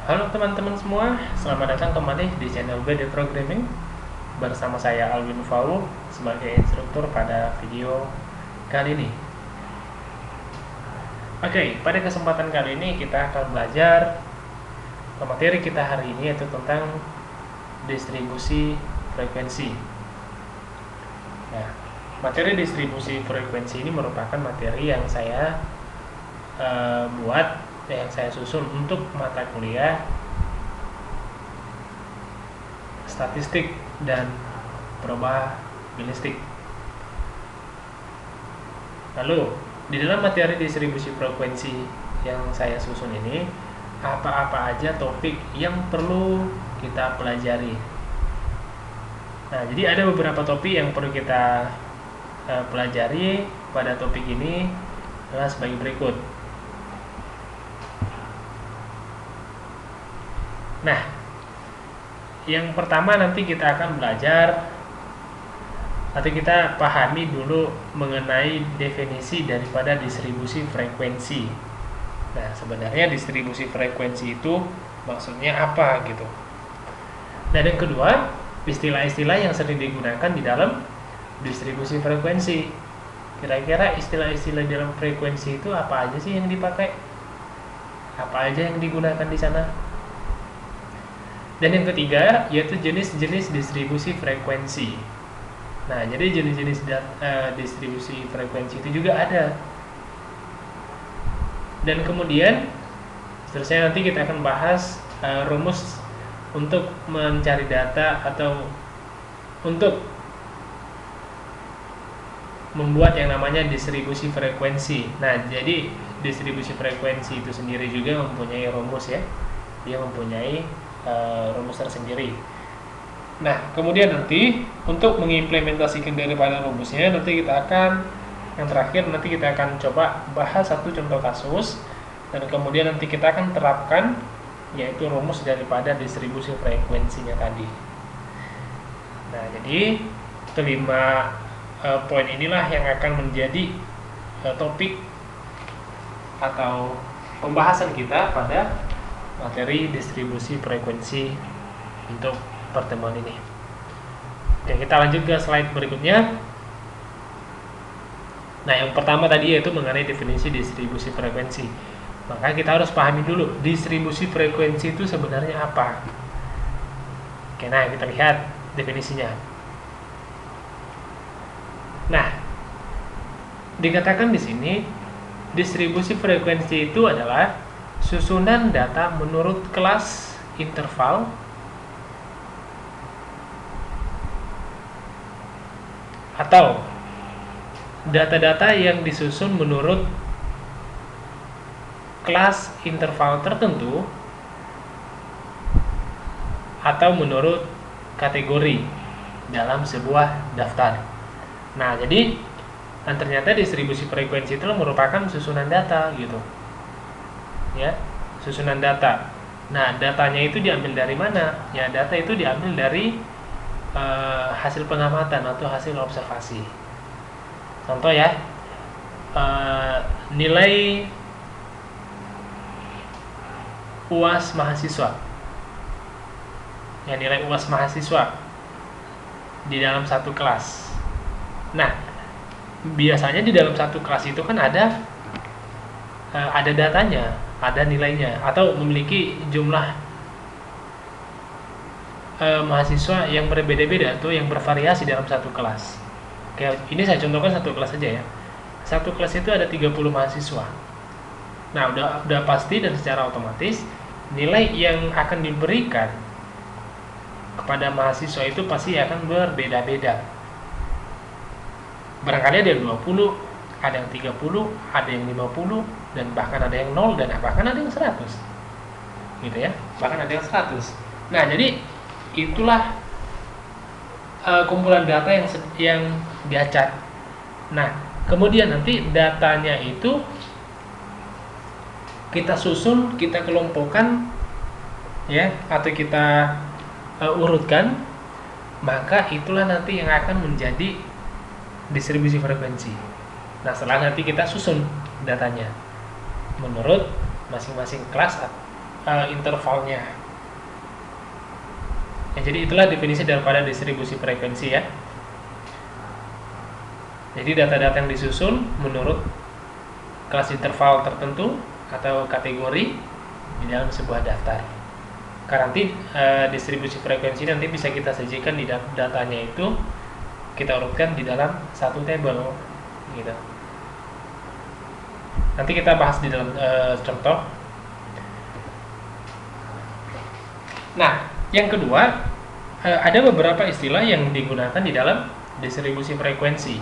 Halo teman-teman semua, selamat datang kembali di channel BD Programming bersama saya Alwin Faul sebagai instruktur pada video kali ini. Oke, pada kesempatan kali ini kita akan belajar materi kita hari ini yaitu tentang distribusi frekuensi. Nah, materi distribusi frekuensi ini merupakan materi yang saya yang saya susun untuk mata kuliah statistik dan probabilistik. Lalu, di dalam materi distribusi frekuensi yang saya susun ini, apa-apa aja topik yang perlu kita pelajari. Nah, jadi ada beberapa topik yang perlu kita pelajari pada topik ini adalah sebagai berikut. Nah, yang pertama nanti kita akan belajar atau kita pahami dulu mengenai definisi daripada distribusi frekuensi. Nah, sebenarnya distribusi frekuensi itu maksudnya apa gitu. Dan yang kedua, istilah-istilah yang sering digunakan di dalam distribusi frekuensi. Kira-kira istilah-istilah dalam frekuensi itu apa aja sih yang dipakai? Apa aja yang digunakan di sana? Dan yang ketiga yaitu jenis-jenis distribusi frekuensi. Nah, jadi jenis-jenis distribusi frekuensi itu juga ada. Dan kemudian seterusnya nanti kita akan bahas rumus untuk mencari data atau untuk membuat yang namanya distribusi frekuensi. Nah, jadi distribusi frekuensi itu sendiri juga mempunyai rumus ya. Dia mempunyai rumus tersendiri. Nah, kemudian nanti untuk mengimplementasikan daripada rumusnya nanti kita akan yang terakhir nanti kita akan coba bahas satu contoh kasus dan kemudian nanti kita akan terapkan yaitu rumus daripada distribusi frekuensinya tadi. Nah, jadi kelima poin inilah yang akan menjadi topik atau pembahasan kita pada materi distribusi frekuensi untuk pertemuan ini. Oke, kita lanjut ke slide berikutnya. Nah, yang pertama tadi yaitu mengenai definisi distribusi frekuensi. Maka kita harus pahami dulu distribusi frekuensi itu sebenarnya apa. Oke, nah kita lihat definisinya. Nah, dikatakan di sini distribusi frekuensi itu adalah susunan data menurut kelas interval atau data-data yang disusun menurut kelas interval tertentu atau menurut kategori dalam sebuah daftar. Nah, jadi ternyata distribusi frekuensi itu merupakan susunan data gitu. Ya, susunan data. Nah, datanya itu diambil dari mana? Ya, data itu diambil dari hasil pengamatan atau hasil observasi. Contoh ya, nilai UAS mahasiswa. Ya, nilai UAS mahasiswa di dalam satu kelas. Nah, biasanya di dalam satu kelas itu kan ada datanya, ada nilainya, atau memiliki jumlah mahasiswa yang berbeda-beda atau yang bervariasi dalam satu kelas. Oke, ini saya contohkan satu kelas saja ya. Satu kelas itu ada 30 mahasiswa. Nah, udah pasti dan secara otomatis nilai yang akan diberikan kepada mahasiswa itu pasti akan berbeda-beda. Barangkali ada yang 20, ada yang 30, ada yang 50, dan bahkan ada yang 0, dan bahkan ada yang 100 gitu ya, bahkan ada yang 100. Nah, jadi itulah kumpulan data yang diacak. Nah, kemudian nanti datanya itu kita susun, kita kelompokkan ya, atau kita urutkan, maka itulah nanti yang akan menjadi distribusi frekuensi. Nah, setelah nanti kita susun datanya menurut masing-masing kelas intervalnya. Ya, jadi itulah definisi daripada distribusi frekuensi ya. Jadi data-data yang disusun menurut kelas interval tertentu atau kategori di dalam sebuah daftar. Karena nanti distribusi frekuensi nanti bisa kita sajikan di datanya itu kita urutkan di dalam satu tabel gitu. Nanti kita bahas di dalam contoh. Nah, yang kedua, ada beberapa istilah yang digunakan di dalam distribusi frekuensi.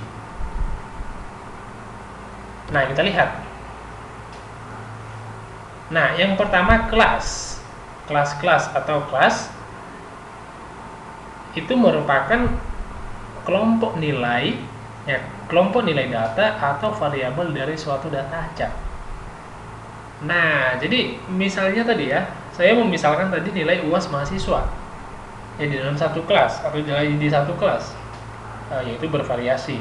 Nah, kita lihat. Nah, yang pertama kelas. Kelas-kelas atau kelas itu merupakan kelompok nilai data atau variabel dari suatu data acak. Nah, jadi misalnya tadi ya, saya memisalkan tadi nilai UAS mahasiswa ya di dalam satu kelas atau di satu kelas, yaitu bervariasi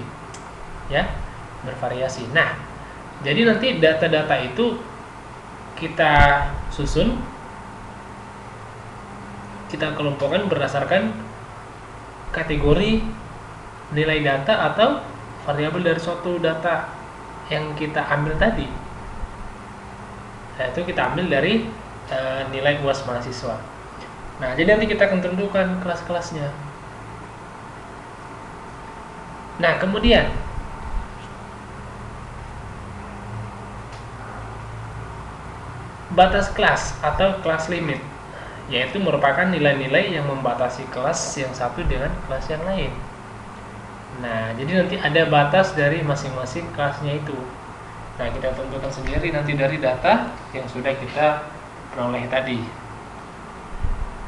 ya, bervariasi. Nah, jadi nanti data-data itu kita susun, kita kelompokkan berdasarkan kategori nilai data atau variabel dari suatu data yang kita ambil tadi. Nah, itu kita ambil dari nilai UAS mahasiswa. Nah, jadi nanti kita akan tentukan kelas-kelasnya. Nah, kemudian batas kelas atau kelas limit, yaitu merupakan nilai-nilai yang membatasi kelas yang satu dengan kelas yang lain. Nah, jadi nanti ada batas dari masing-masing kelasnya itu. Nah, kita tentukan sendiri nanti dari data yang sudah kita peroleh tadi.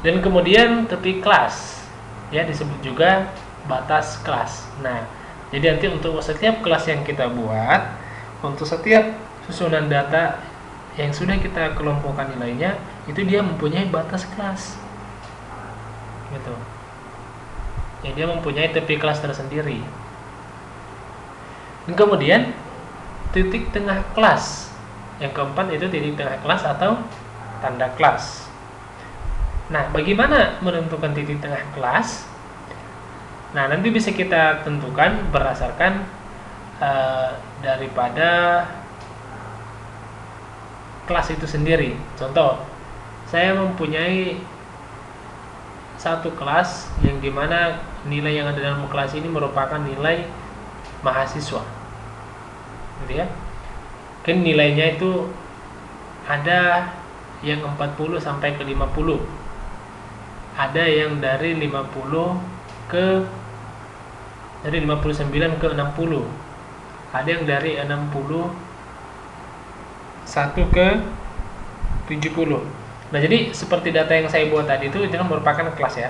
Dan kemudian tepi kelas, ya disebut juga batas kelas. Nah, jadi nanti untuk setiap kelas yang kita buat, untuk setiap susunan data yang sudah kita kelompokkan nilainya, itu dia mempunyai batas kelas, gitu. Ya, dia mempunyai tepi kelas tersendiri. Dan kemudian titik tengah kelas. Yang keempat itu titik tengah kelas atau tanda kelas. Nah, bagaimana menentukan titik tengah kelas? Nah, nanti bisa kita tentukan berdasarkan daripada kelas itu sendiri. Contoh, saya mempunyai satu kelas yang dimana nilai yang ada dalam kelas ini merupakan nilai mahasiswa, gitu ya. Kan nilainya itu ada yang 40 sampai ke 50, ada yang dari 50 ke dari 59 ke 60, ada yang dari 61 ke 70. Nah, jadi seperti data yang saya buat tadi itu kan merupakan kelas ya.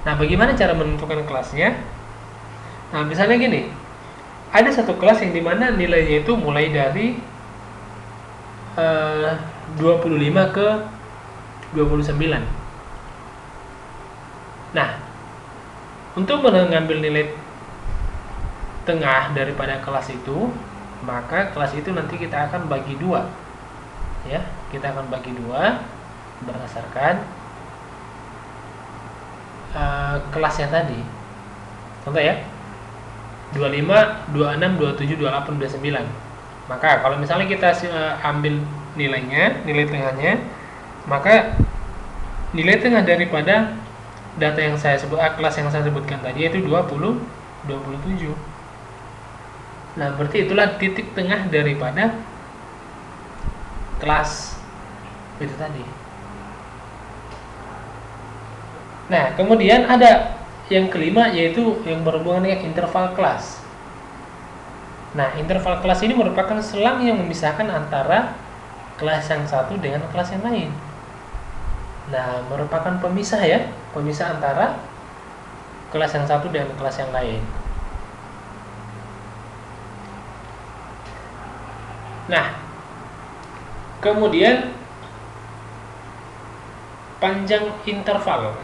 Nah, bagaimana cara menentukan kelasnya? Nah, misalnya gini, ada satu kelas yang dimana nilainya itu mulai dari 25 ke 29. Nah, untuk mengambil nilai tengah daripada kelas itu, maka kelas itu nanti kita akan bagi dua, ya. Kita akan bagi dua berdasarkan kelasnya tadi. Contoh ya, 25, 26, 27, 28, 29. Maka kalau misalnya kita ambil nilainya, nilai tengahnya, maka nilai tengah daripada data yang saya sebut, kelas yang saya sebutkan tadi yaitu 20, 27. Nah, berarti itulah titik tengah daripada kelas itu tadi. Nah, kemudian ada yang kelima, yaitu yang berhubungan dengan interval kelas. Nah, interval kelas ini merupakan selang yang memisahkan antara kelas yang satu dengan kelas yang lain. Nah, merupakan pemisah ya, pemisah antara kelas yang satu dengan kelas yang lain. Nah, kemudian panjang interval.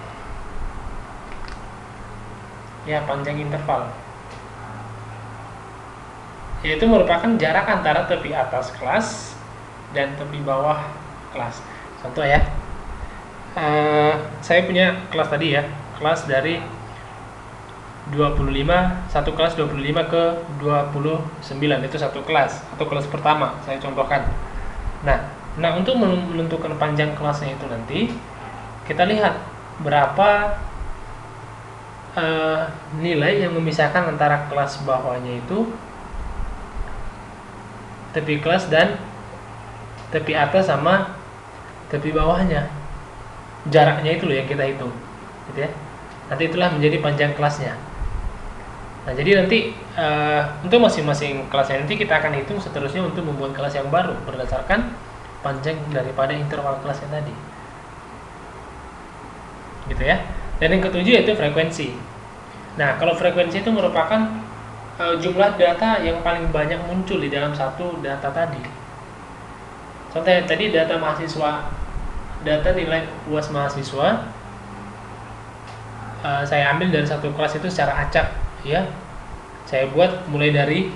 Ya, panjang interval, yaitu merupakan jarak antara tepi atas kelas dan tepi bawah kelas. Contoh ya, saya punya kelas tadi ya, kelas dari 25, satu kelas 25 ke 29, itu satu kelas atau kelas pertama saya contohkan. Nah untuk menentukan panjang kelasnya itu nanti kita lihat berapa nilai yang memisahkan antara kelas bawahnya itu tepi kelas dan tepi atas sama tepi bawahnya, jaraknya itu loh yang kita hitung gitu ya. Nanti itulah menjadi panjang kelasnya. Nah jadi nanti untuk masing-masing kelasnya nanti kita akan hitung seterusnya untuk membuat kelas yang baru berdasarkan panjang daripada interval kelasnya tadi gitu ya. Dan yang ketujuh yaitu frekuensi. Nah kalau frekuensi itu merupakan jumlah data yang paling banyak muncul di dalam satu data tadi. Contohnya tadi data mahasiswa, data nilai UAS mahasiswa, saya ambil dari satu kelas itu secara acak ya. Saya buat mulai dari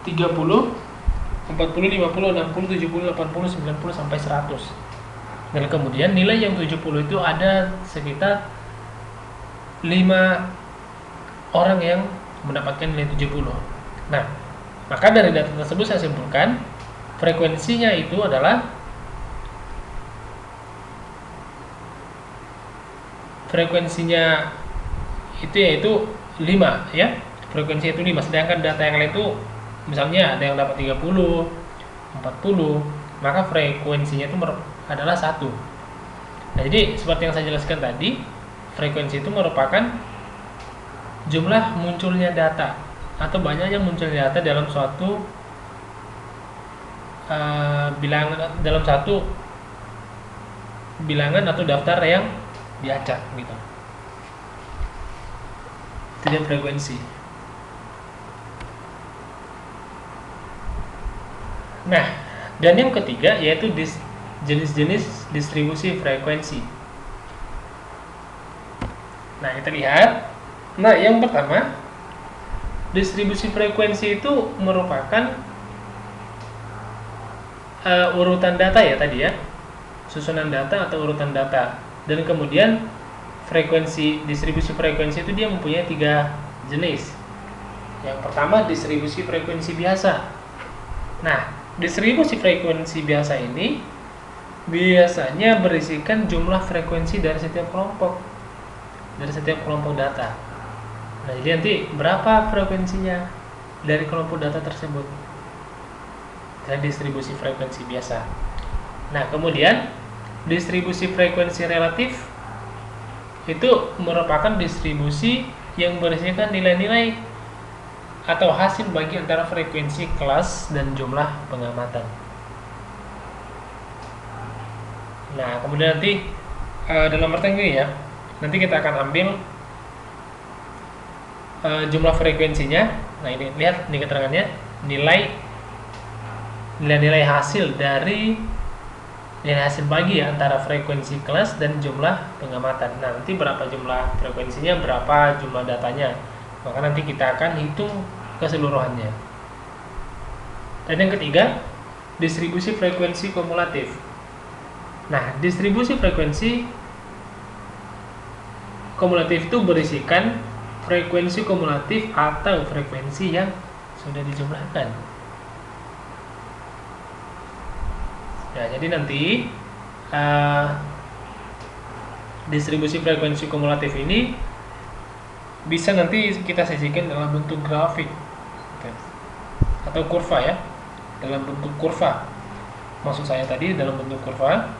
30, 40, 50, 60, 70, 80, 90 sampai 100. Dan kemudian nilai yang 70 itu ada sekitar 5 orang yang mendapatkan nilai 70. Nah, maka dari data tersebut saya simpulkan frekuensinya itu adalah yaitu 5 ya. Frekuensi itu 5, sedangkan data yang lain itu misalnya ada yang dapat 30, 40, maka frekuensinya itu adalah 1. Nah, jadi seperti yang saya jelaskan tadi, frekuensi itu merupakan jumlah munculnya data atau banyaknya munculnya data dalam suatu bilangan atau daftar yang diacak gitu. Itu dia frekuensi. Nah, dan yang ketiga yaitu jenis-jenis distribusi frekuensi. Nah, kita lihat. Nah, yang pertama, distribusi frekuensi itu merupakan urutan data ya tadi ya, susunan data atau urutan data. Dan kemudian distribusi frekuensi itu dia mempunyai 3 jenis. Yang pertama distribusi frekuensi biasa. Nah, distribusi frekuensi biasa ini biasanya berisikan jumlah frekuensi dari setiap kelompok data. Nah, jadi nanti berapa frekuensinya dari kelompok data tersebut. Dan distribusi frekuensi biasa. Nah, kemudian distribusi frekuensi relatif itu merupakan distribusi yang berisikan nilai-nilai atau hasil bagi antara frekuensi kelas dan jumlah pengamatan. Nah, kemudian nanti dalam artian ini ya, nanti kita akan ambil jumlah frekuensinya. Nah, ini lihat ini keterangannya, nilai hasil dari nilai hasil bagi ya, antara frekuensi kelas dan jumlah pengamatan. Nah, nanti berapa jumlah frekuensinya, berapa jumlah datanya, maka nanti kita akan hitung keseluruhannya. Dan yang ketiga, distribusi frekuensi kumulatif. Nah, distribusi frekuensi kumulatif itu berisikan frekuensi kumulatif atau frekuensi yang sudah dijumlahkan. Nah, jadi nanti distribusi frekuensi kumulatif ini bisa nanti kita sajikan dalam bentuk grafik atau kurva ya, dalam bentuk kurva. Maksud saya tadi dalam bentuk kurva.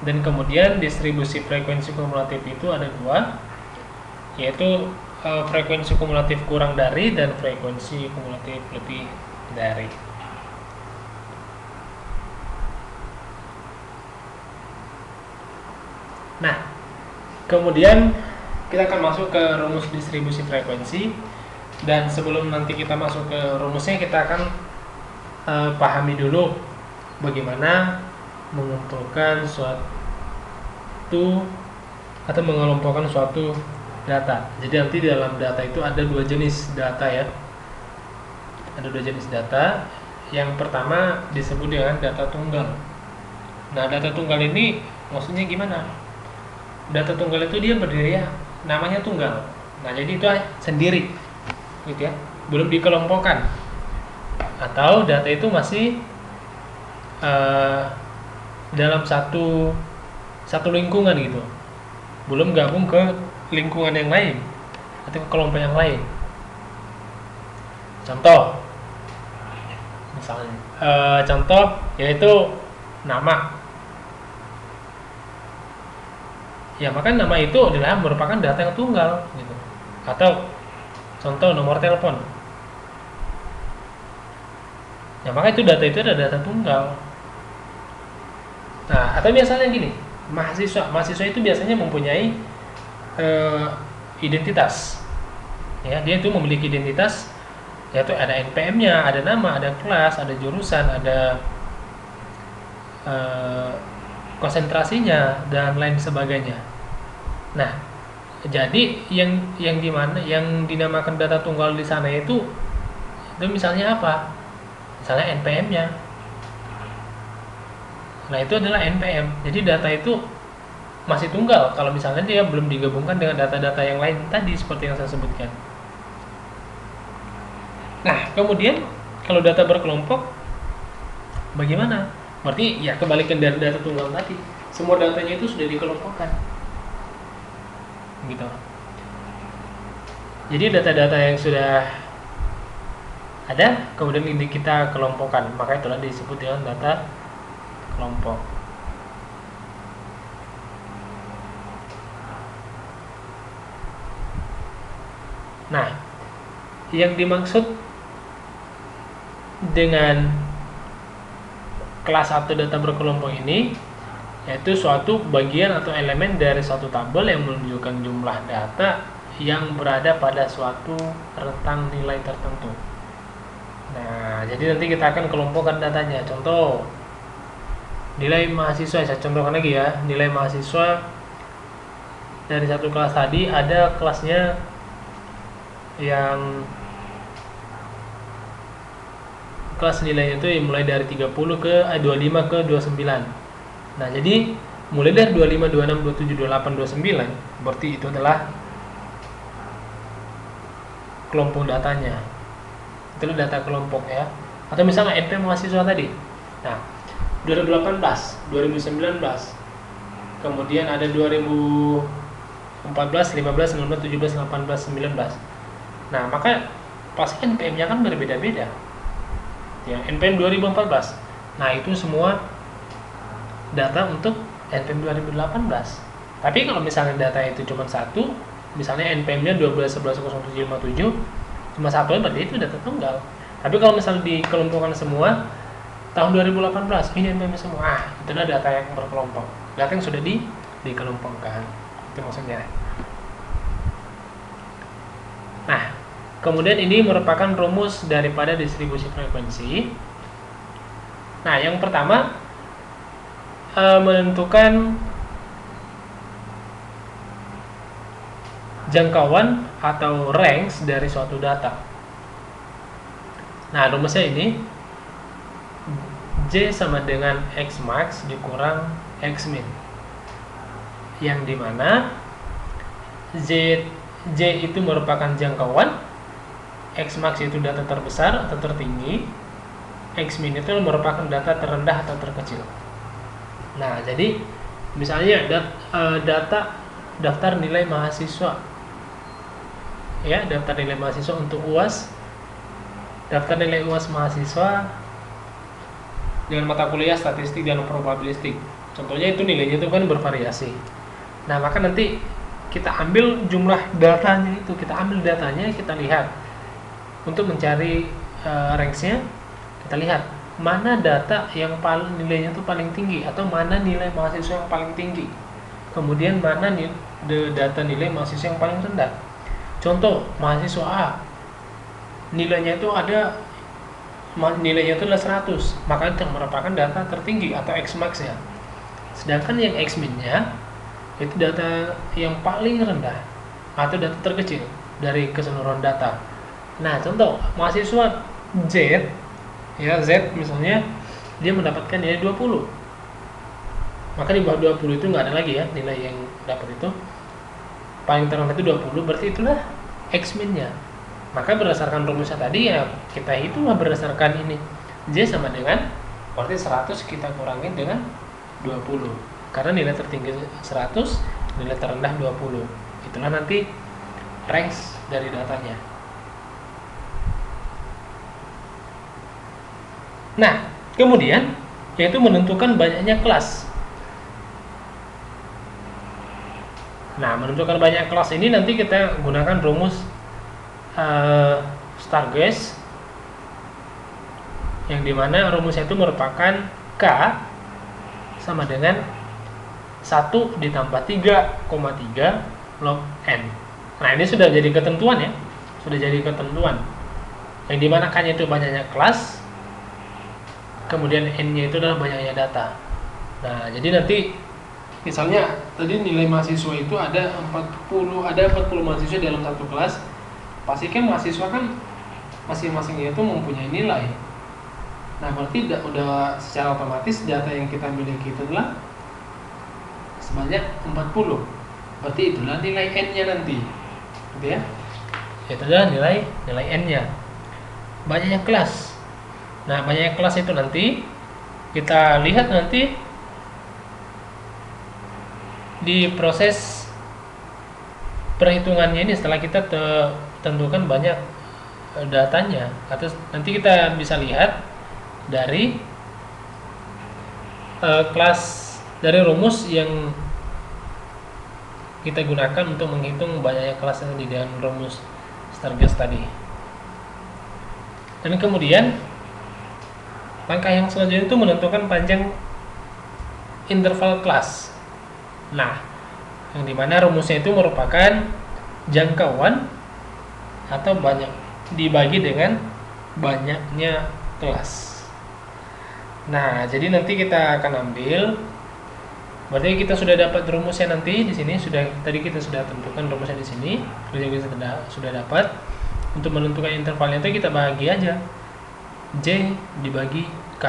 Dan kemudian distribusi frekuensi kumulatif itu ada 2, yaitu frekuensi kumulatif kurang dari dan frekuensi kumulatif lebih dari. Nah, kemudian kita akan masuk ke rumus distribusi frekuensi. Dan sebelum nanti kita masuk ke rumusnya, kita akan pahami dulu bagaimana mengumpulkan suatu atau mengelompokkan suatu data. Jadi nanti di dalam data itu ada 2 jenis data ya. Ada 2 jenis data. Yang pertama disebut dengan data tunggal. Nah, data tunggal ini Maksudnya gimana? Data tunggal itu dia berdiri ya, namanya tunggal. Nah, jadi itu sendiri, gitu ya, belum dikelompokkan. Atau data itu masih dalam satu lingkungan gitu, belum gabung ke lingkungan yang lain atau ke kelompok yang lain. Contoh, misalnya, contoh yaitu nama. Ya, maka nama itu adalah merupakan data yang tunggal gitu. Atau contoh nomor telepon. Ya, maka itu data itu adalah data tunggal. Nah, atau biasanya gini, mahasiswa itu biasanya mempunyai identitas. Ya, dia itu memiliki identitas, yaitu ada NPM-nya, ada nama, ada kelas, ada jurusan, ada konsentrasinya dan lain sebagainya. Nah, jadi yang dinamakan data tunggal di sana itu misalnya apa? Misalnya NPM-nya. Nah, itu adalah NPM. Jadi data itu masih tunggal kalau misalnya dia belum digabungkan dengan data-data yang lain tadi seperti yang saya sebutkan. Nah, kemudian kalau data berkelompok bagaimana? Berarti ya kebalikan dari data tunggal tadi. Semua datanya itu sudah dikelompokkan. Gitu. Jadi data-data yang sudah ada kemudian ini kita kelompokkan, maka itulah disebut dengan data kelompok. Nah, yang dimaksud dengan kelas 1 data berkelompok ini yaitu suatu bagian atau elemen dari suatu tabel yang menunjukkan jumlah data yang berada pada suatu rentang nilai tertentu. Nah, jadi nanti kita akan kelompokkan datanya. Contoh, nilai mahasiswa, saya contohkan lagi ya. Nilai mahasiswa dari satu kelas tadi, ada kelasnya yang kelas nilainya itu mulai dari 30 ke 25 ke 29. Nah, jadi mulai dari 25, 26, 27, 28, 29 berarti itu adalah kelompok datanya. Itu data kelompok ya. Atau misalnya NPM mahasiswa tadi. Nah, 2018, 2019. Kemudian ada 2014, 15, 16, 17, 18, 19. Nah, maka pasti NPM-nya kan berbeda-beda. Ya, NPM 2014. Nah, itu semua data untuk NPM 2018. Tapi kalau misalnya data itu cuma satu, misalnya NPM-nya 12/11/0757, cuma satu, berarti itu data tunggal. Tapi kalau misalnya dikelompokkan semua tahun 2018, ini NPM semua, itu adalah data yang berkelompok. Data yang sudah dikelompokkan. Itu maksudnya. Nah, kemudian ini merupakan rumus daripada distribusi frekuensi. Nah, yang pertama menentukan jangkauan atau range dari suatu data. Nah, rumusnya ini J sama dengan X max dikurang X min, yang dimana J itu merupakan jangkauan, X max itu data terbesar atau tertinggi, X min itu merupakan data terendah atau terkecil. Nah, jadi misalnya data daftar nilai mahasiswa, ya, daftar nilai mahasiswa untuk UAS, daftar nilai UAS mahasiswa dengan mata kuliah statistik dan probabilistik. Contohnya itu nilainya itu kan bervariasi. Nah, maka nanti kita ambil jumlah datanya itu, kita ambil datanya, kita lihat untuk mencari range-nya, kita lihat mana data yang paling nilainya itu paling tinggi atau mana nilai mahasiswa yang paling tinggi. Kemudian mana data nilai mahasiswa yang paling rendah. Contoh, mahasiswa A nilainya itu adalah 100, maka itu merupakan data tertinggi atau X max ya. Sedangkan yang X min-nya itu data yang paling rendah atau data terkecil dari keseluruhan data. Nah, contoh mahasiswa Z, ya, Z misalnya dia mendapatkan nilai 20. maka di bawah 20 itu nggak ada lagi ya nilai yang dapat itu. Paling terendah itu 20, berarti itulah X min-nya. Maka berdasarkan rumusnya tadi ya kita hitunglah berdasarkan ini. J sama dengan, berarti 100 kita kurangin dengan 20. Karena nilai tertinggi 100, nilai terendah 20. Itulah nanti range dari datanya. Nah, kemudian yaitu menentukan banyaknya kelas. Nah, menentukan banyak kelas ini nanti kita gunakan rumus Stargate, yang dimana rumusnya itu merupakan K sama dengan 1 ditambah 3,3 log N. Nah, ini sudah jadi ketentuan ya, sudah jadi ketentuan, yang dimana K-nya itu banyaknya kelas, kemudian N-nya itu adalah banyaknya data. Nah, jadi nanti misalnya tadi nilai mahasiswa itu ada 40 mahasiswa dalam satu kelas. Pastikan mahasiswa kan masing-masingnya itu mempunyai nilai. Nah, berarti udah secara otomatis data yang kita miliki itu adalah sebanyak 40. Berarti itulah nilai N-nya nanti. Gitu ya. Itu adalah nilai N-nya. Banyaknya kelas. Nah, banyaknya kelas itu nanti kita lihat nanti di proses perhitungannya ini setelah kita tentukan banyak datanya, atau nanti kita bisa lihat dari kelas dari rumus yang kita gunakan untuk menghitung banyaknya kelas yang di dalam rumus Stargate tadi. Dan kemudian langkah yang selanjutnya itu menentukan panjang interval kelas. Nah, yang dimana rumusnya itu merupakan jangkauan atau banyak dibagi dengan banyaknya kelas. Nah, jadi nanti kita akan ambil, berarti kita sudah dapat rumusnya nanti di sini, tadi kita sudah tentukan rumusnya di sini, kita sudah dapat. Untuk menentukan intervalnya itu kita bagi aja J dibagi K.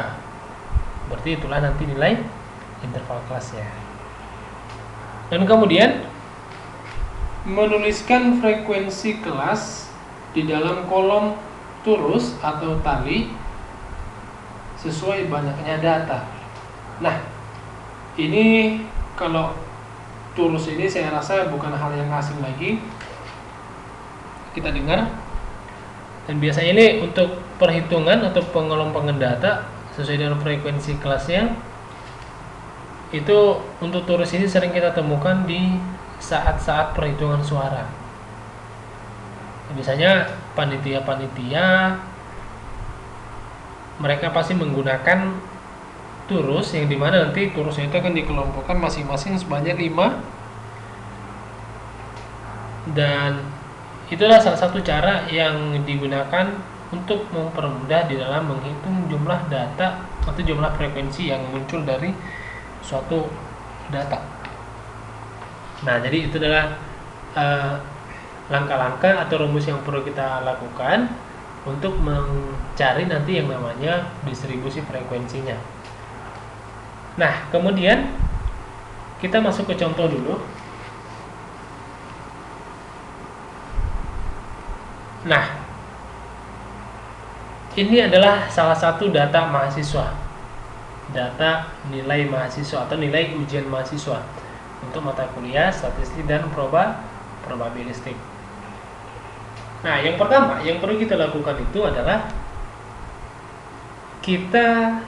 Berarti itulah nanti nilai interval kelasnya. Dan kemudian menuliskan frekuensi kelas di dalam kolom turus atau tali sesuai banyaknya data. Nah, ini kalau turus ini saya rasa bukan hal yang asing lagi, kita dengar. Dan biasanya ini untuk perhitungan atau pengelompokan data sesuai dengan frekuensi kelasnya, itu untuk turus ini sering kita temukan di saat-saat perhitungan suara. Biasanya panitia-panitia mereka pasti menggunakan turus, yang dimana nanti turusnya itu akan dikelompokkan masing-masing sebanyak 5, dan itulah salah satu cara yang digunakan untuk mempermudah di dalam menghitung jumlah data atau jumlah frekuensi yang muncul dari suatu data. Nah, jadi itu adalah langkah-langkah atau rumus yang perlu kita lakukan untuk mencari nanti yang namanya distribusi frekuensinya. Nah, kemudian kita masuk ke contoh dulu. Nah, ini adalah salah satu data mahasiswa, data nilai mahasiswa atau nilai ujian mahasiswa untuk mata kuliah statistik dan probabilistik. Nah, yang pertama yang perlu kita lakukan itu adalah kita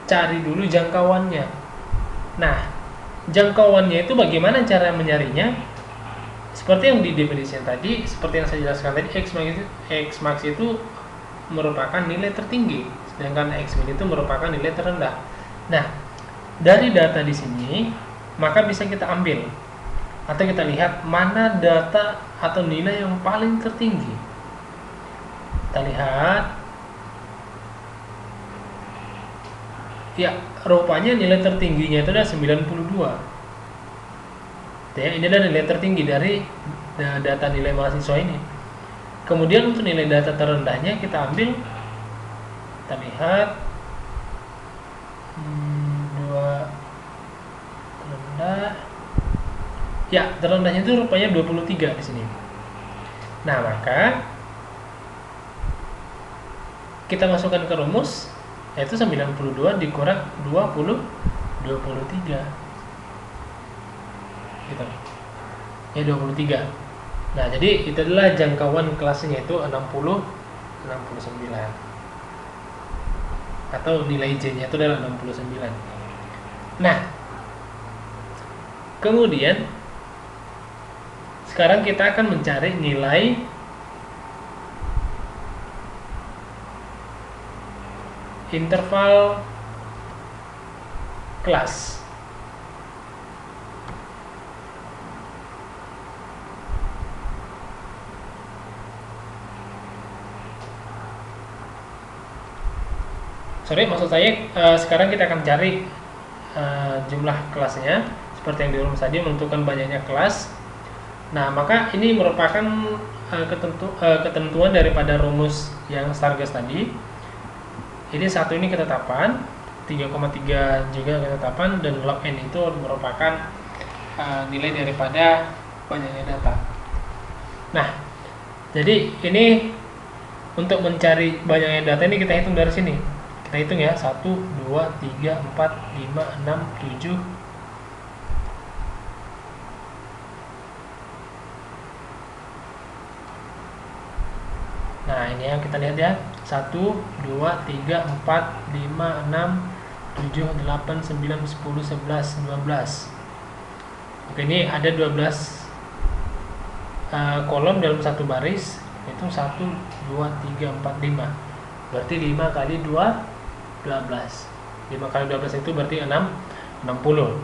cari dulu jangkauannya. Nah, jangkauannya itu bagaimana cara mencarinya? Seperti yang di definisi tadi, seperti yang saya jelaskan tadi, X max itu merupakan nilai tertinggi, sedangkan X min itu merupakan nilai terendah. Nah, dari data di sini, maka bisa kita ambil atau kita lihat mana data atau nilai yang paling tertinggi. Kita lihat, ya, rupanya nilai tertingginya itu adalah 92. Ya, ini adalah nilai tertinggi dari data nilai mahasiswa ini. Kemudian untuk nilai data terendahnya kita ambil, kita lihat Terendah. Ya, terendahnya itu rupanya 23 di sini. Nah, maka kita masukkan ke rumus, yaitu 92 dikurang 23. Gitu. Ya, 23. Nah, jadi itu adalah jangkauan kelasnya, yaitu 69. Atau nilai J-nya itu adalah 69. Nah, kemudian sekarang kita akan mencari nilai interval kelas. Maksud saya sekarang kita akan cari jumlah kelasnya seperti yang di rumus tadi, menentukan banyaknya kelas. Nah, maka ini merupakan ketentuan daripada rumus yang Stargast tadi. Ini satu ini ketetapan, 3,3 juga ketetapan, dan log n itu merupakan nilai daripada banyaknya data. Nah, jadi ini untuk mencari banyaknya data ini kita hitung dari sini. Kita hitung ya, 1, 2, 3, 4, 5, 6, 7. Nah, ini yang kita lihat ya. 1, 2, 3, 4, 5, 6, 7, 8, 9, 10, 11, 12. Oke, ini ada 12 kolom dalam satu baris. Itu 1, 2, 3, 4, 5. Berarti 5 kali 2, 12. 5 kali 12 itu berarti 60.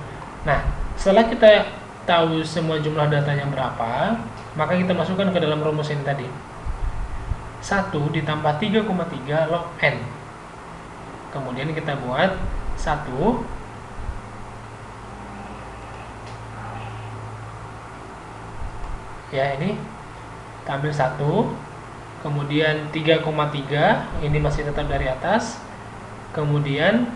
Nah, setelah kita tahu semua jumlah datanya berapa, maka kita masukkan ke dalam rumus ini tadi. 1 ditambah 3,3 log n. Kemudian kita buat 1 ya, ini kita ambil 1, kemudian 3,3 ini masih tetap dari atas, kemudian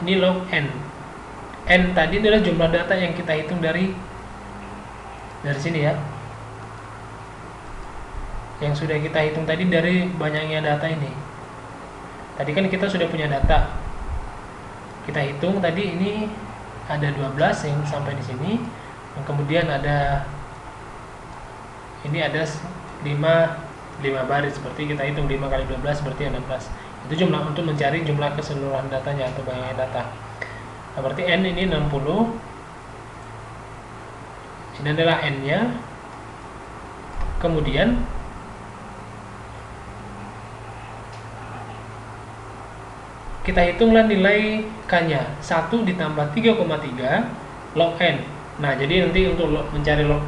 ini log n. N tadi adalah jumlah data yang kita hitung dari sini ya, yang sudah kita hitung tadi dari banyaknya data ini. Tadi kan kita sudah punya data, kita hitung tadi ini ada 12 yang sampai di sini, dan kemudian ada ini ada 5 baris, seperti kita hitung 5 kali 12 berarti 16. Itu jumlah untuk mencari jumlah keseluruhan datanya atau banyaknya data. Nah, berarti n ini 60. Ini adalah n-nya. Kemudian kita hitunglah nilai k-nya. 1 ditambah 3,3 log n. Nah, jadi nanti untuk mencari log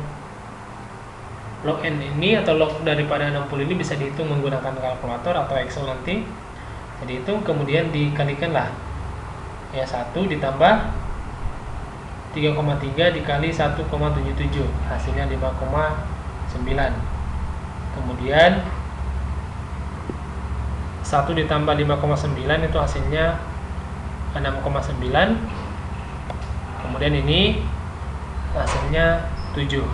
n ini atau log daripada 60 ini bisa dihitung menggunakan kalkulator atau Excel nanti. Jadi itu kemudian dikalikanlah. Ya, 1 ditambah 3,3 dikali 1,77, hasilnya 5,9. Kemudian 1 ditambah 5,9 itu hasilnya 6,9. Kemudian ini hasilnya 7.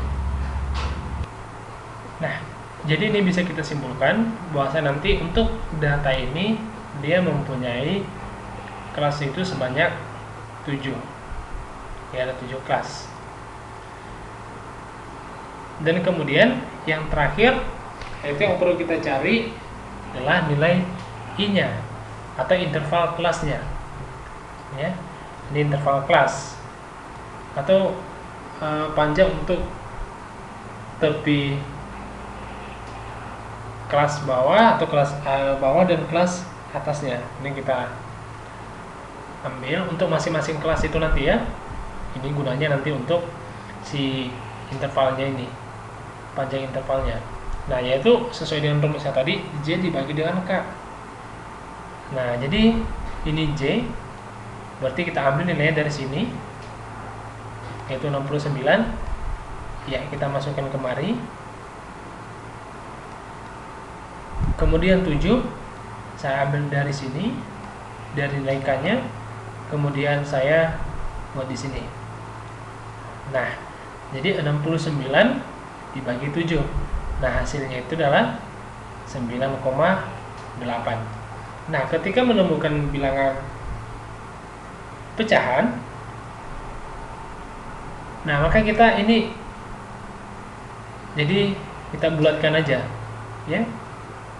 Nah, jadi ini bisa kita simpulkan bahwa nanti untuk data ini dia mempunyai kelas itu sebanyak 7. Ya, ada 7 kelas. Dan kemudian yang terakhir, itu yang perlu kita cari adalah nilai I-nya atau interval kelasnya. Ya, ini interval kelas atau panjang untuk tepi kelas bawah atau kelas bawah dan kelas atasnya. Ini kita ambil untuk masing-masing kelas itu nanti ya. Ini gunanya nanti untuk si intervalnya ini, panjang intervalnya. Nah, yaitu sesuai dengan rumusnya tadi, J dibagi dengan K. Nah, jadi ini J, berarti kita ambil nilainya dari sini, yaitu 69. Ya, kita masukkan kemari. Kemudian 7 saya ambil dari sini, dari nilai K-nya, kemudian saya buat di sini. Nah, jadi 69 dibagi 7. Nah, hasilnya itu adalah 9,8. Nah, ketika menemukan bilangan pecahan, nah maka kita ini, jadi kita bulatkan aja, ya,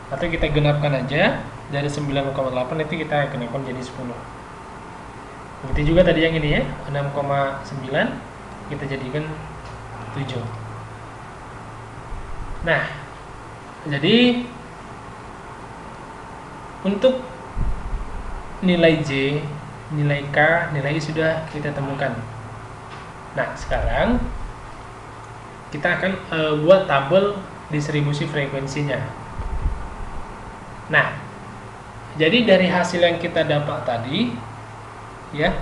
atau kita genapkan aja. Dari 9,8 itu kita genapkan jadi 10. Begitu juga tadi yang ini ya, 6,9 kita jadikan 7. Nah, jadi untuk nilai J, nilai K, nilai I sudah kita temukan. Nah, sekarang kita akan buat tabel distribusi frekuensinya. Nah, jadi dari hasil yang kita dapat tadi, ya,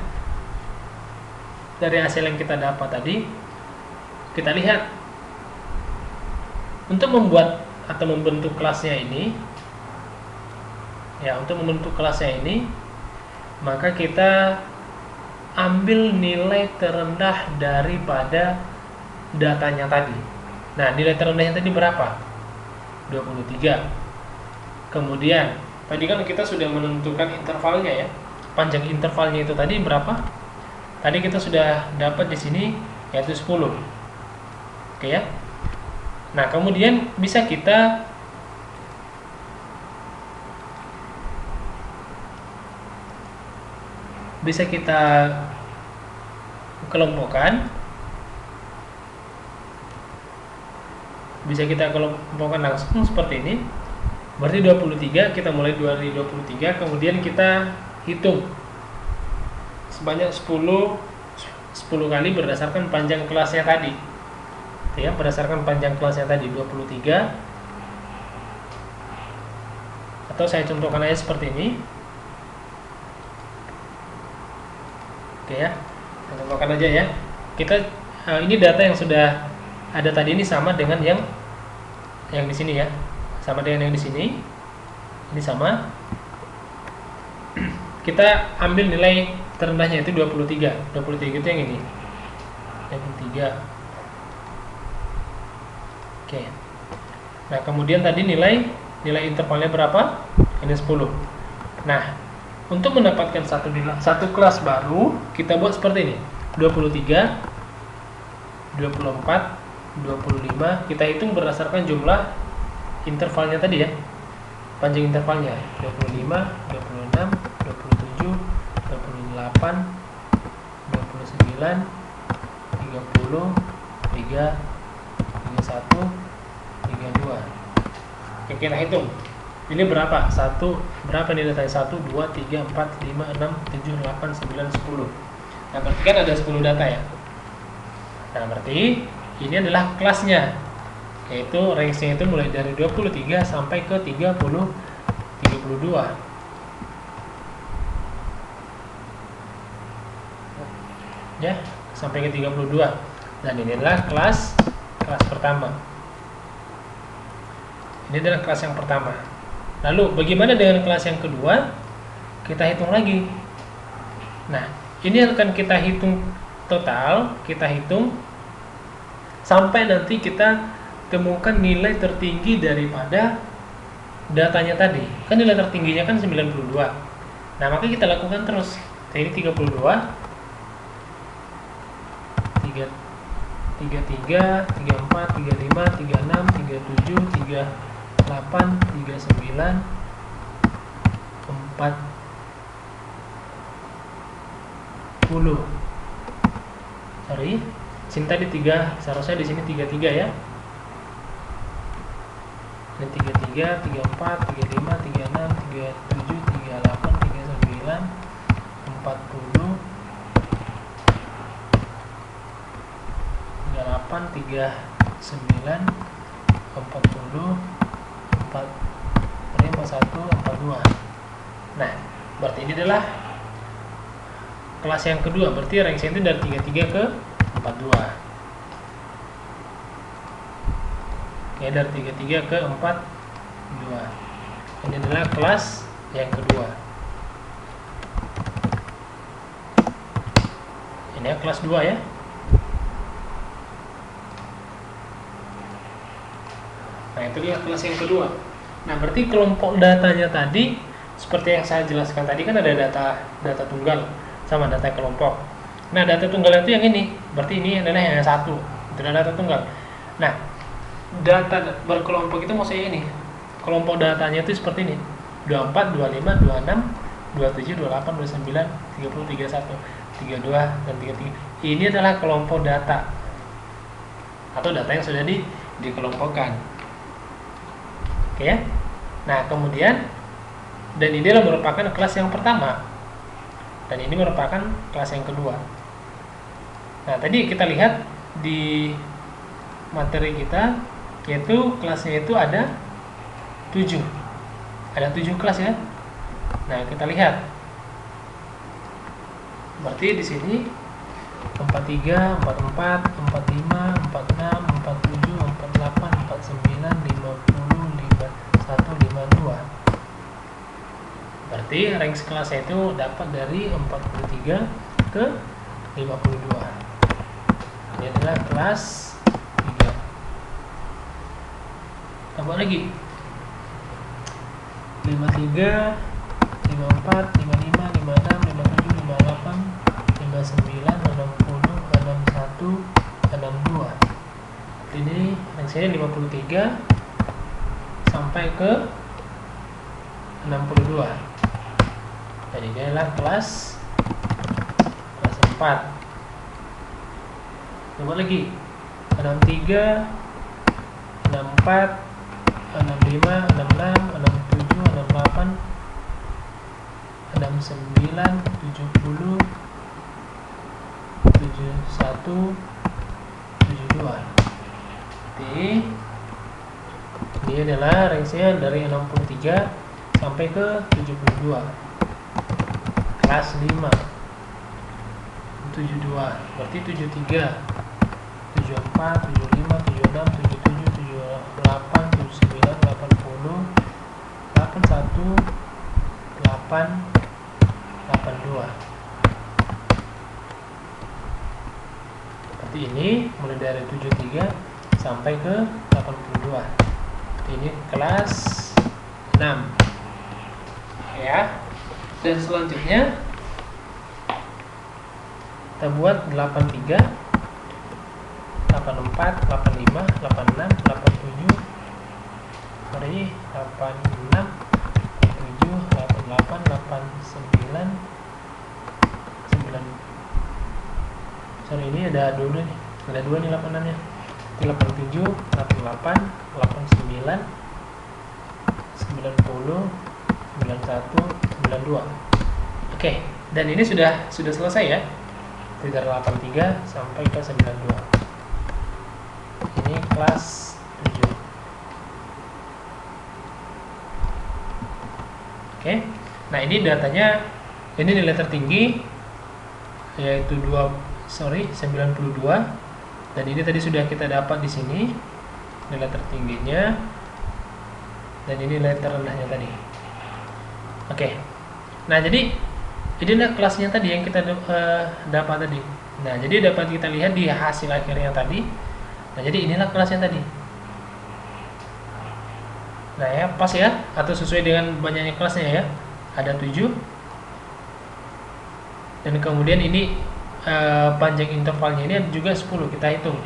dari hasil yang kita dapat tadi, kita lihat untuk membuat atau membentuk kelasnya ini, ya, untuk membentuk kelasnya ini, maka kita ambil nilai terendah daripada datanya tadi. Nah, nilai terendahnya tadi berapa? 23. Kemudian tadi kan kita sudah menentukan intervalnya ya. Panjang intervalnya itu tadi berapa? Tadi kita sudah dapat di sini yaitu 10. Oke ya. Nah, kemudian bisa kita kelompokkan. Bisa kita kelompokkan langsung seperti ini. Berarti 23, kita mulai dari 23, kemudian kita hitung sebanyak 10 kali berdasarkan panjang kelasnya tadi. Ya, berdasarkan panjang kelasnya tadi 23. Atau saya contohkan aja seperti ini. Oke ya. Saya contohkan aja ya. Kita ini data yang sudah ada tadi ini sama dengan yang di sini ya. Sama dengan yang di sini. Ini sama. Kita ambil nilai terendahnya itu 23. 23 itu yang ini. 23. Oke. Nah, kemudian tadi nilai intervalnya berapa? Ini 10. Nah, untuk mendapatkan satu kelas baru, kita buat seperti ini. 23, 24, 25, kita hitung berdasarkan jumlah intervalnya tadi ya, panjang intervalnya 25, 26, 27, 28, 29, 30, 3, 31, 32. Oke, kita hitung ini berapa? Berapa nih datanya? 1, 2, 3, 4, 5, 6, 7, 8, 9, 10. Nah, berarti kan ada 10 data ya. Nah, berarti ini adalah kelasnya, yaitu range-nya itu mulai dari 23 sampai ke 32. Ya, sampai ke 32. Dan ini adalah kelas pertama. Ini adalah kelas yang pertama. Lalu bagaimana dengan kelas yang kedua? Kita hitung lagi. Nah, ini akan kita hitung total, kita hitung sampai nanti kita temukan nilai tertinggi daripada datanya tadi. Kan nilai tertingginya kan 92. Nah, maka kita lakukan terus. Ini 32, 33, 34, 35, 36, 37, 38, 39, 40. Sorry, sini tadi 3, seharusnya di sini 33 ya. Ini 33, 34, 35, 36, 37, 38, 39, 40, 38, 39, 40, 41, 42. Nah, berarti ini adalah kelas yang kedua. Berarti range itu dari 33 ke 42. Oke, dari 33 ke 42. Ini adalah kelas yang kedua. Ini ya, kelas 2 ya. Nah, itu dia kelas yang kedua. Nah, berarti kelompok datanya tadi seperti yang saya jelaskan tadi, kan ada data tunggal sama data kelompok. Nah, data tunggal itu yang ini. Berarti ini adalah yang satu. Itu adalah data tunggal. Nah, data berkelompok itu maksudnya ini. Kelompok datanya itu seperti ini. 24, 25, 26, 27, 28, 29, 30, 31, 32 dan 33. Ini adalah kelompok data atau data yang sudah dikelompokkan. Oke ya. Nah, kemudian dan ini adalah merupakan kelas yang pertama. Dan ini merupakan kelas yang kedua. Nah, tadi kita lihat di materi kita yaitu kelasnya itu ada 7. Ada 7 kelas ya. Nah, kita lihat. Berarti di sini 43, 44, 45, 46, 47, 48, 49, 50, 51, 52. Berarti range kelasnya itu dapat dari 43 ke 52. Ini adalah kelas 3. Tambah lagi 53, 54, 55, 56, 57, 58, 59, 60, 61, 62. Ini range-nya 53 sampai ke 62. Jadi ini adalah kelas 4. Coba lagi 63, 64, 65, 66, 67, 68, 69, 70, 71, 72. Jadi ini adalah range-nya dari 63 sampai ke 72. Kelas 5. 72. Berarti 73, 74, 75, 76, 77, 78, 79, 80, 81, 8, 82. Berarti ini mulai dari 73 sampai ke 82. Ini kelas 6 ya. Dan selanjutnya kita buat 83, 84, 85, 86, 87, sorry 86, 87, 88, 89, 9. Sorry, ini ada dulu nih, ada 2 nih 86 nya. 87, 88, 89, 90, 91, 92. Oke, dan ini sudah selesai ya. Dari 83 sampai ke 92. Ini kelas 7. Oke. Nah, ini datanya, ini nilai tertinggi yaitu 92, dan ini tadi sudah kita dapat di sini nilai tertingginya, dan ini nilai terendahnya tadi. Oke. Nah, jadi ini adalah kelasnya tadi yang kita dapat tadi. Nah, jadi dapat kita lihat di hasil akhirnya tadi. Nah, jadi inilah kelasnya tadi. Nah, ya, pas ya, atau sesuai dengan banyaknya kelasnya ya. Ada 7. Dan kemudian ini panjang intervalnya ini ada juga 10, kita hitung.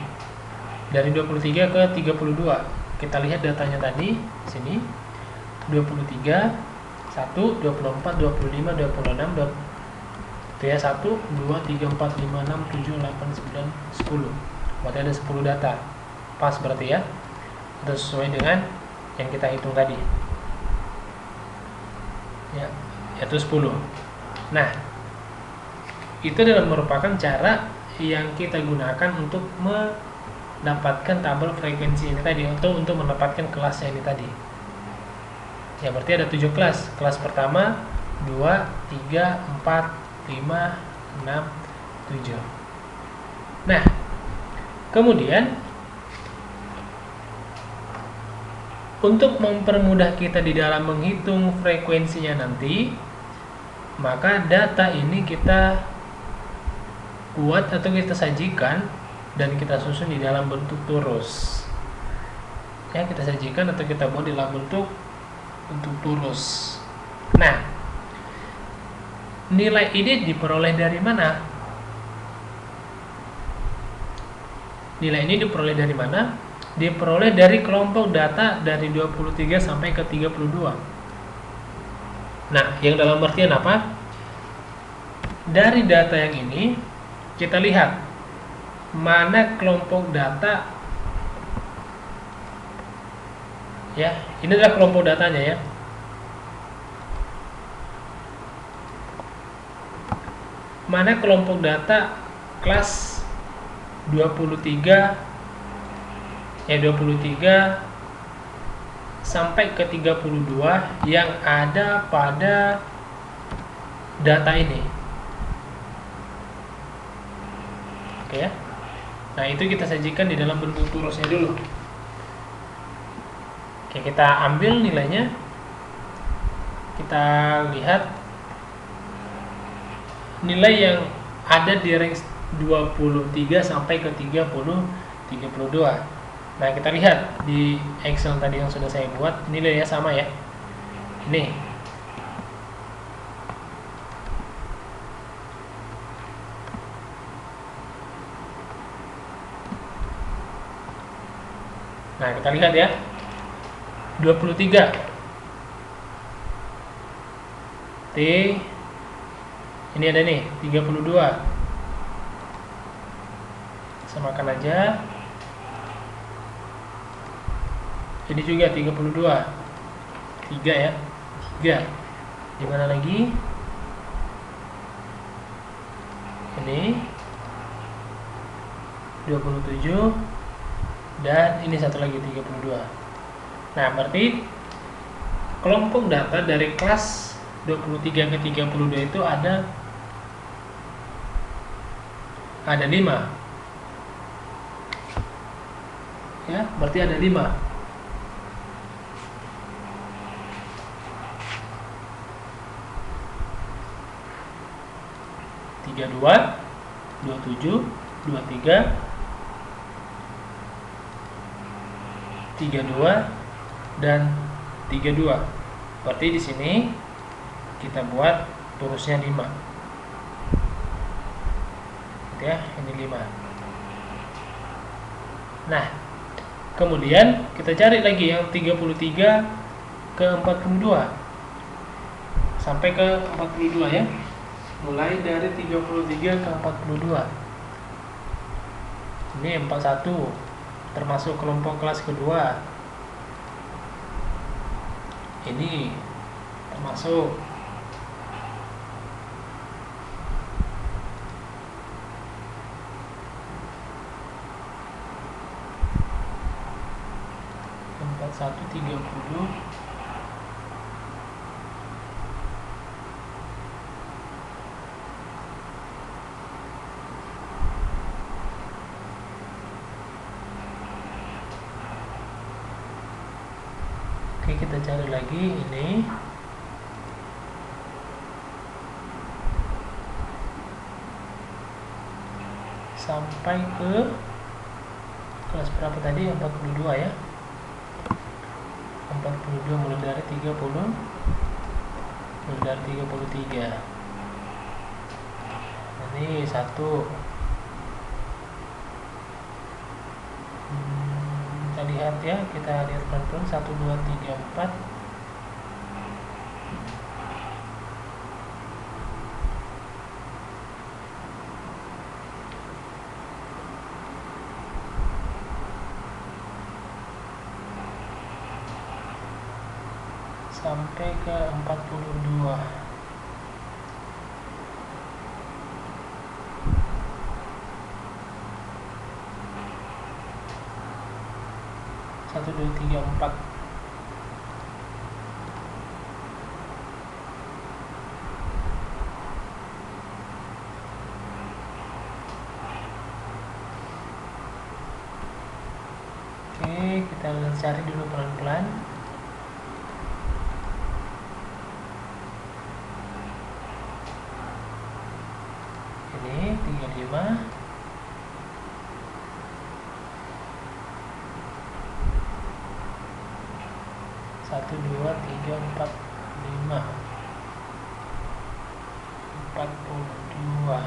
Dari 23 ke 32. Kita lihat datanya tadi sini. 23, 1, 24, 25, 26, 20. Itu ya, 1, 2, 3, 4, 5, 6, 7, 8, 9, 10. Berarti ada 10 data. Pas berarti ya. Itu sesuai dengan yang kita hitung tadi. Ya, yaitu 10. Nah, itu adalah merupakan cara yang kita gunakan untuk mendapatkan tabel frekuensi ini tadi, untuk mendapatkan kelasnya ini tadi. Ya, berarti ada 7 kelas. Kelas pertama 2, 3, 4, 5, 6, 7. Nah, kemudian Untuk mempermudah kita di dalam menghitung frekuensinya nanti, maka data ini kita buat atau kita sajikan dan kita susun di dalam bentuk turus. Ya, kita sajikan atau kita buat di dalam bentuk turus. Nah, nilai ini diperoleh dari mana? Nilai ini diperoleh dari mana? Diperoleh dari kelompok data dari 23 sampai ke 32. Nah, yang dalam artian apa? Dari data yang ini, kita lihat mana kelompok data, ya, ini adalah kelompok datanya ya. Mana kelompok data kelas 23 sampai ke 32 yang ada pada data ini. Oke ya. Nah, itu kita sajikan di dalam bentuk turusnya dulu. Oke, kita ambil nilainya. Kita lihat nilai yang ada di range 23 sampai ke 32. Nah, kita lihat di Excel tadi yang sudah saya buat, nilainya sama ya. Ini. Nah, kita lihat ya. 23. T. Ini ada nih, 32. Samakan aja. Ini juga 32. 3 ya. 3. Dimana lagi? Ini 27. Dan ini satu lagi 32. Nah, berarti kelompok data dari kelas 23 ke 32 itu ada 5. Ya, berarti ada 5. Tiga dua, 27, 23, 32 dan 32. Berarti di sini kita buat turusnya 5. Ya, ini 5. Nah, kemudian kita cari lagi yang 33 ke 42 sampai ke 42 ya. Mulai dari 33 ke 42. Ini 41 termasuk kelompok kelas kedua. Ini termasuk. Satu 30. Oke, kita cari lagi ini. Sampai ke kelas berapa tadi? 42 ya. 42 mulai dari 30. Mulai dari 33. Ini 1. Kita lihat ya, kita lihat pelan-pelan. 1, 2, 3, 4. Sampai ke 42. Satu, dua, tiga, 4. Oke, kita cari dulu pelan-pelan. 35. Satu, dua, tiga, empat, lima, 42.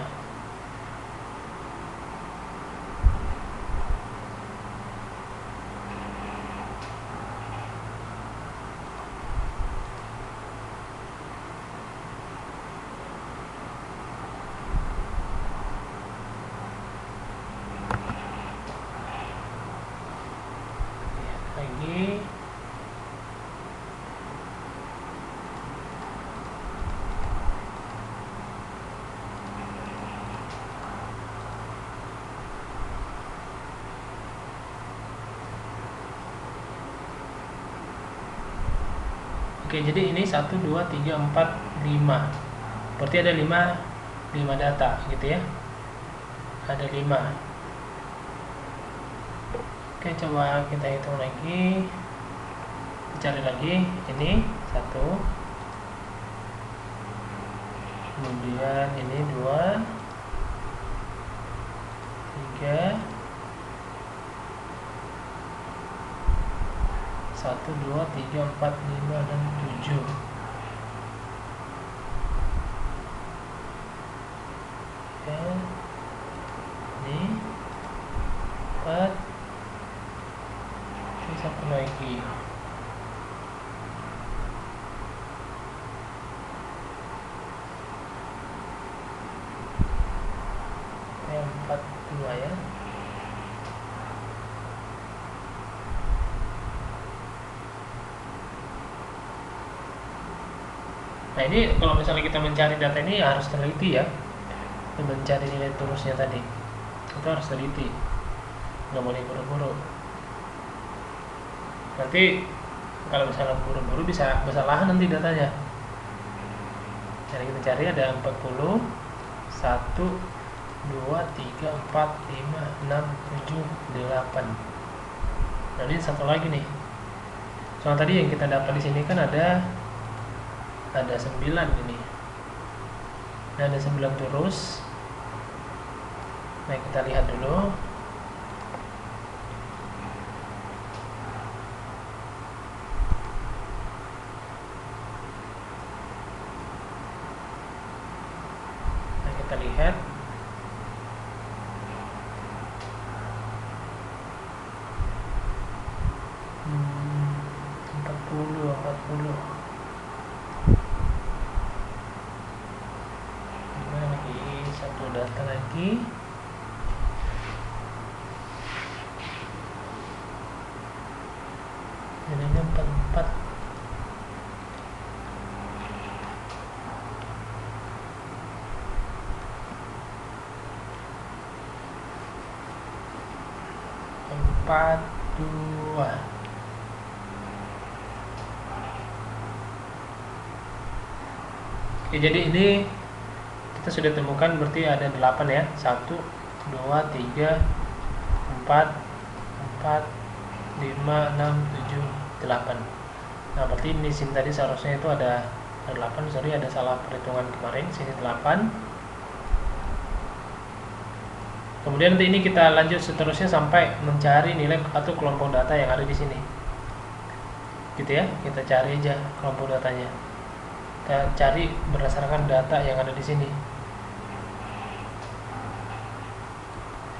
Lagi. Oke, jadi ini 1, 2, 3, 4, 5. Berarti ada 5 data gitu ya. Ada 5. Oke, coba kita hitung lagi. Cari lagi. Ini 1. Kemudian ini 2, 3. 1, 2, 3, 4, 5, dan 7. Oke. Ini 4. Ini satu lagi. Oke, 42 ya. Nah, ini kalau misalnya kita mencari data ini harus teliti ya. Mencari nilai turusnya tadi itu harus teliti, nggak boleh buru-buru. Nanti kalau misalnya buru-buru bisa salah nanti datanya. Jadi kita cari ada 40, 1, 2, 3, 4, 5, 6, 7, 8. Nah, ini satu lagi nih. Soal tadi yang kita dapat di sini kan ada 9 ini. Nah, ada 9 terus. Nah, kita lihat dulu. Nah, kita lihat. Hmm, 40. Satu data lagi. Jadinya 44. Empat, 2. Oke, jadi ini kita sudah temukan berarti ada 8 ya. 1, 2, 3, 4, 5, 6, 7, 8. Nah, berarti ini sini tadi seharusnya itu ada 8. Sorry, ada salah perhitungan kemarin. Sini 8. Kemudian nanti ini kita lanjut seterusnya sampai mencari nilai atau kelompok data yang ada di sini. Gitu ya. Kita cari aja kelompok datanya. Kita cari berdasarkan data yang ada di sini.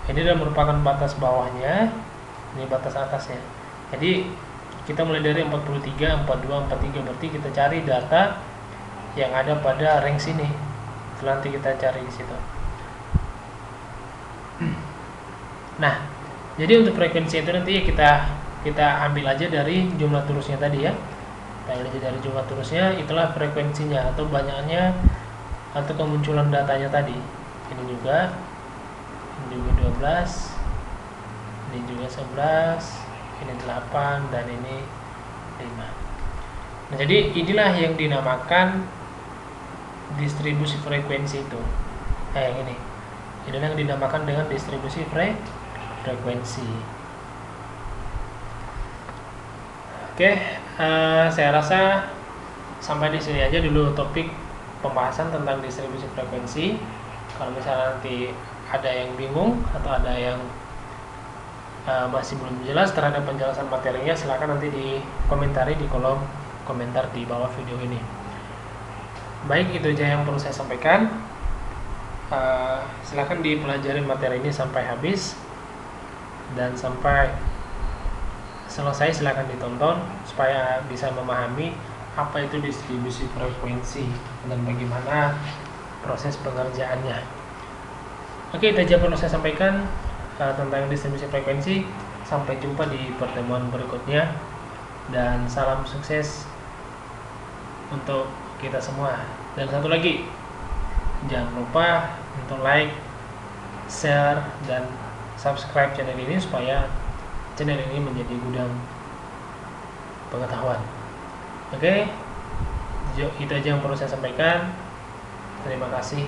Ini adalah merupakan batas bawahnya, ini batas atasnya. Jadi kita mulai dari 43, 42, 43. Berarti kita cari data yang ada pada range ini. Setelah nanti kita cari di situ. Nah, jadi untuk frekuensi itu nanti kita ambil aja dari jumlah turusnya tadi ya. Kita ambil aja dari jumlah turusnya, itulah frekuensinya atau banyaknya atau kemunculan datanya tadi. Ini juga 12, ini juga 11, ini 8, dan ini 5. Nah, jadi inilah yang dinamakan distribusi frekuensi itu. Yang ini yang dinamakan dengan distribusi frekuensi. Oke, saya rasa sampai di sini aja dulu topik pembahasan tentang distribusi frekuensi. Kalau misalnya nanti ada yang bingung atau ada yang masih belum jelas terhadap penjelasan materinya, silahkan nanti dikomentari di kolom komentar di bawah video ini. Baik, itu aja yang perlu saya sampaikan. Silahkan dipelajari materi ini sampai habis dan sampai selesai. Silahkan ditonton supaya bisa memahami apa itu distribusi frekuensi dan bagaimana proses pengerjaannya. Oke, itu aja perlu saya sampaikan tentang distribusi frekuensi. Sampai jumpa di pertemuan berikutnya dan salam sukses untuk kita semua. Dan satu lagi, jangan lupa untuk like, share, dan subscribe channel ini supaya channel ini menjadi gudang pengetahuan. Oke, itu aja yang perlu saya sampaikan. Terima kasih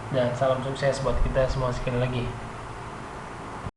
dan salam sukses buat kita semua sekali lagi.